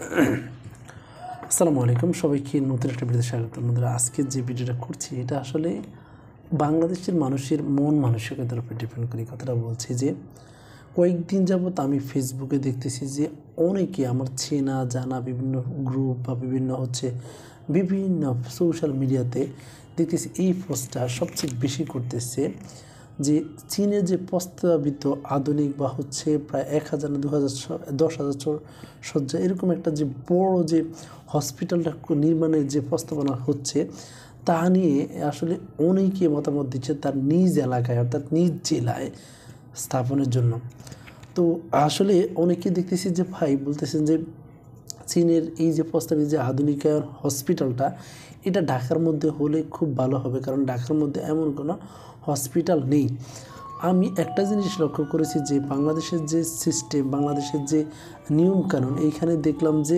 আসসালামু আলাইকুম, সবাইকে নতুন একটা ভিডিওতে স্বাগত। বন্ধুরা, আজকে যে ভিডিওটা করছি এটা আসলে বাংলাদেশের মানুষের মন মানসিকতার উপর ডিপেন্ড করে কথাটা বলছি। যে কয়েকদিন যাবত আমি ফেসবুকে দেখতেছি যে অনেকে আমার চেনা জানা বিভিন্ন গ্রুপ বা বিভিন্ন সোশ্যাল মিডিয়াতে দেখতেছি এই পোস্টটা সবচেয়ে বেশি করতেছে যে চীনের যে প্রস্তাবিত আধুনিক বা প্রায় 1000 না 2000 10,000 শয্যা এরকম একটা যে বড় যে হসপিটালটা নির্মাণের যে প্রস্তাবনা হচ্ছে তা নিয়ে আসলে অনেকে মতামত দিচ্ছে তার নিজ এলাকায় অর্থাৎ নিজ জেলায় স্থাপনের জন্য। তো আসলে অনেকে দেখতেছি যে ভাই বলতেছেন যে চীনের এই যে প্রস্তাবিত যে আধুনিকায়ন হসপিটালটা এটা ঢাকার মধ্যে হলে খুব ভালো হবে, কারণ ঢাকার মধ্যে এমন কোনো হসপিটাল নেই। আমি একটা জিনিস লক্ষ্য করেছি যে বাংলাদেশের যে সিস্টেম, বাংলাদেশের যে নিয়মকানুন, এইখানে দেখলাম যে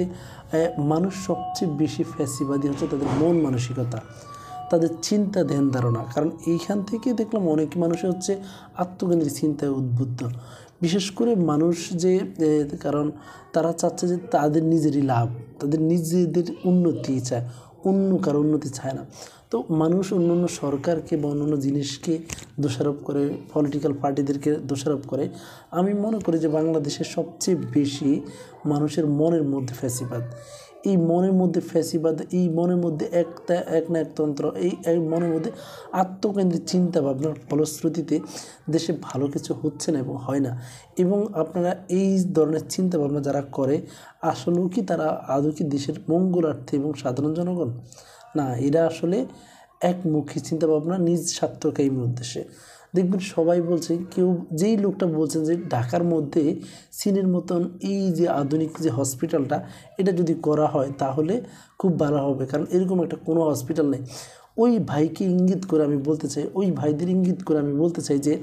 মানুষ সবচেয়ে বেশি ফ্যাসিবাদী হচ্ছে তাদের মন মানসিকতা, তাদের চিন্তা ধ্যান ধারণা। কারণ এইখান থেকে দেখলাম অনেক মানুষ আত্মকেন্দ্রিক চিন্তায় উদ্বুদ্ধ, বিশেষ করে মানুষ যে কারণ তারা চাচ্ছে যে তাদের নিজেরই লাভ, তাদের নিজেদের উন্নতি চায়, অন্য কারো উন্নতি চায় না। তো মানুষ অন্য সরকারকে বা অন্য জিনিসকে দোষারোপ করে, পলিটিক্যাল পার্টিদেরকে দোষারোপ করে। আমি মনে করি যে বাংলাদেশের সবচেয়ে বেশি মানুষের মনের মধ্যে ফ্যাসিবাদ, এই মনের মধ্যে ফ্যাসিবাদ, এই মনের মধ্যে এক না একতন্ত্র, এই মনের মধ্যে আত্মকেন্দ্রিক চিন্তা ভাবনার ফলশ্রুতিতে দেশে ভালো কিছু হচ্ছে না এবং হয় না। এবং আপনারা এই ধরনের চিন্তা ভাবনা যারা করে আসলেও কি তারা আদৌ কি দেশের মঙ্গলার্থে এবং সাধারণ জনগণ? না, এরা আসলে একমুখী চিন্তাভাবনা, নিজ স্বার্থকামী উদ্দেশ্যে। দেখবেন সবাই বলছে, কেউ যেই লোকটা বলছেন যে ঢাকার মধ্যে চীনের মতন এই যে আধুনিক যে হসপিটালটা এটা যদি করা হয় তাহলে খুব ভালো হবে, কারণ এরকম একটা কোনো হসপিটাল নেই। ওই ভাইকে ইঙ্গিত করে আমি বলতে চাই, ওই ভাইদের ইঙ্গিত করে আমি বলতে চাই যে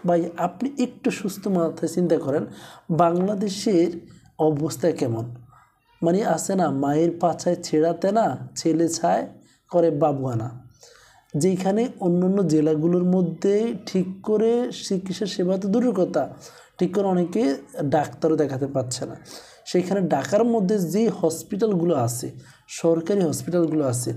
ভাই আপনি একটু সুস্থ মাথায় চিন্তা করেন বাংলাদেশের অবস্থা কেমন। মানে আছে না, মায়ের পাছায় ছেঁড়াতে না ছেলে ছায় করে বাবুয়ানা, যেখানে অন্যান্য জেলাগুলোর মধ্যে ঠিক করে চিকিৎসা সেবা তো দূরের কথা, ঠিক করে অনেকে ডাক্তারও দেখাতে পারছে না। সেইখানে ঢাকার মধ্যে যে হসপিটালগুলো আছে, সরকারি হসপিটালগুলো আছে,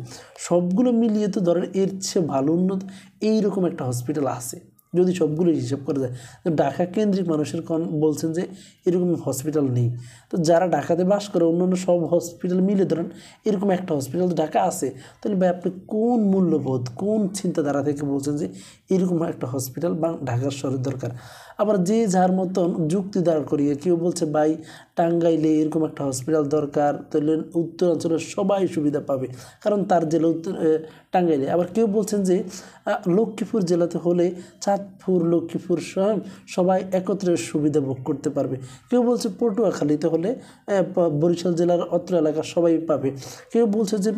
সবগুলো মিলিয়ে তো ধরেন এর চেয়ে ভালো উন্নত এইরকম একটা হসপিটাল আছে যদি সবগুলো হিসাব করা যায়। তো ঢাকা কেন্দ্রিক মানুষের বলছেন যে এরকম হসপিটাল নেই। তো যারা ঢাকাতে বাস করে অন্যান্য সব হসপিটাল মিলে ধরেন এরকম একটা হসপিটাল তো ঢাকা আছে, তাহলে ভাই আপনি কোন মূল্যবোধ, কোন চিন্তাধারা থেকে বলছেন যে এরকম একটা হসপিটাল ঢাকার শহরের দরকার? আবার যে যার মতন যুক্তি দাঁড় করিয়ে কেউ বলছে ভাই টাঙ্গাইলে এরকম একটা হসপিটাল দরকার, তাহলে উত্তরাঞ্চলের সবাই সুবিধা পাবে, কারণ তার জেলা টাঙ্গাইলে। আবার কেউ বলছেন যে লক্ষ্মীপুর জেলাতে হলে চাঁদপুর, লক্ষ্মীপুর সবাই একত্রে সুবিধা ভোগ করতে পারবে। কেউ বলছে পটুয়াখালীতে হলে বরিশাল জেলার অত্র এলাকার সবাই পাবে। কেউ বলছে যে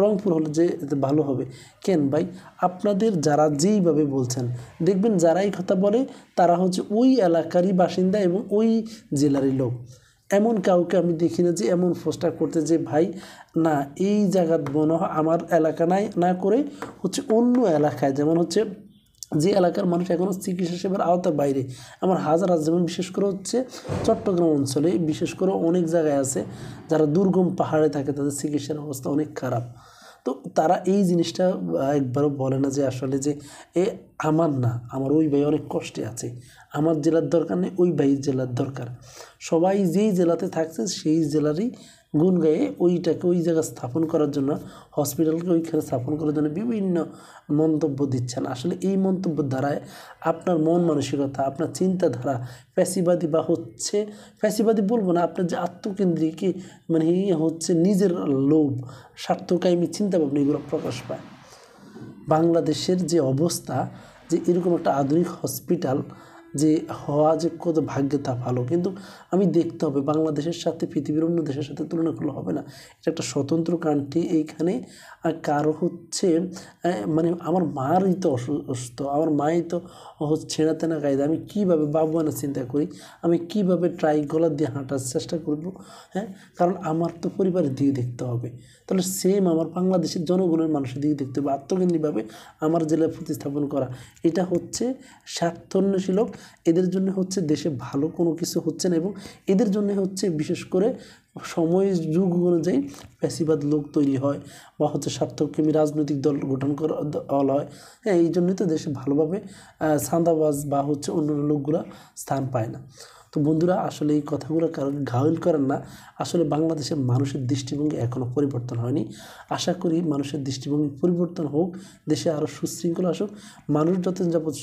রংপুর হলে যে ভালো হবে। কেন ভাই, আপনাদের যারা যেইভাবে বলছেন দেখবেন যারা এই কথা বলে তারা ওই এলাকারই বাসিন্দা এবং ওই জেলারই লোক। এমন কাউকে আমি দেখি না যে এমন পোস্টার করতে যে ভাই না এই জায়গার মনে হয় আমার এলাকা না করে অন্য এলাকায়, যেমন যে এলাকার মানুষ এখনও চিকিৎসা সেবার আওতার বাইরে, আমার হাজার যেমন বিশেষ করে চট্টগ্রাম অঞ্চলে বিশেষ করে অনেক জায়গায় আছে যারা দুর্গম পাহাড়ে থাকে, তাদের চিকিৎসার অবস্থা অনেক খারাপ। তো তারা এই জিনিসটা একবারও বলে না যে আসলে যে আমার ওই ভাই অনেক কষ্টে আছে, আমার জেলার দরকার নেই, ওই ভাইয়ের জেলার দরকার। সবাই যেই জেলাতে থাকছে সেই জেলারই গুণ গায়ে ওইটাকে ওই জায়গায় স্থাপন করার জন্য, হসপিটালকে ওইখানে স্থাপন করার জন্য বিভিন্ন মন্তব্য দিচ্ছেন। আসলে এই মন্তব্যের দ্বারায় আপনার মন মানসিকতা, আপনার চিন্তাধারা ফ্যাসিবাদী বা ফ্যাসিবাদী বলবো না, আপনার যে আত্মকেন্দ্রিক মানে নিজের লোভ, স্বার্থকামী চিন্তাভাবনা এগুলো প্রকাশ পায়। বাংলাদেশের যে অবস্থা, যে এরকম একটা আধুনিক হসপিটাল যে হওয়া যে কত ভাগ্যে তা ভালো, কিন্তু আমি দেখতে হবে বাংলাদেশের সাথে পৃথিবীর অন্য দেশের সাথে তুলনা করলে হবে না। এটা একটা স্বতন্ত্র কান্ট্রি, এইখানে কারো মানে আমার মারই তো অসুস্থ, আমার মাই তো ছেঁড়াতে না গাইদে, আমি কীভাবে বাবুয়ানা চিন্তা করি, আমি কীভাবে গলা দিয়ে হাঁটার চেষ্টা করব? কারণ আমার তো পরিবারের দিকে দেখতে হবে। তাহলে সেম আমার বাংলাদেশের জনগণের মানুষের দিকে দেখতে হবে। আত্মকেন্দ্রিকভাবে আমার জেলায় প্রতিস্থাপন করা এটা স্বার্থান্বেষী লোক, এদের জন্য হচ্ছে দেশে ভালো কোনো কিছু হচ্ছে না, এবং এদের জন্য হচ্ছে বিশেষ করে সময় যুগ অনুযায়ী ফ্যাসিবাদ লোক তৈরি হয় বা হচ্ছে স্বার্থকেমী রাজনৈতিক দল গঠন করা দল হয়। হ্যাঁ, এই জন্যই তো দেশে ভালোভাবে চাঁদাবাজ বা হচ্ছে অন্যান্য লোকগুলা স্থান পায় না। তো বন্ধুরা, আসলে এই কথাগুলো কারণ ঘায়ল করেন না। আসলে বাংলাদেশের মানুষের দৃষ্টিভঙ্গি এখনও পরিবর্তন হয়নি। আশা করি মানুষের দৃষ্টিভঙ্গি পরিবর্তন হোক, দেশে আরও সুশৃঙ্খলা আসুক। মানুষ যতদিন যাবৎ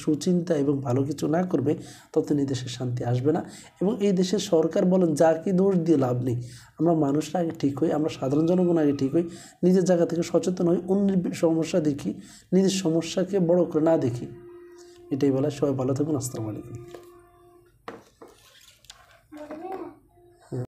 সুচিন্তা এবং ভালো কিছু না করবে, ততদিন দেশের শান্তি আসবে না। এবং এই দেশের সরকার বলেন যাকে দোষ দিয়ে লাভ নেই। আমরা মানুষরা আগে ঠিক হই, আমরা সাধারণ জনগণ আগে ঠিক হই, নিজের জায়গা থেকে সচেতন হই, অন্যের সমস্যা দেখি, নিজের সমস্যাকে বড় করে না দেখি। এটাই বলা। সবাই ভালো থাকুন। আসসালামু আলাইকুম।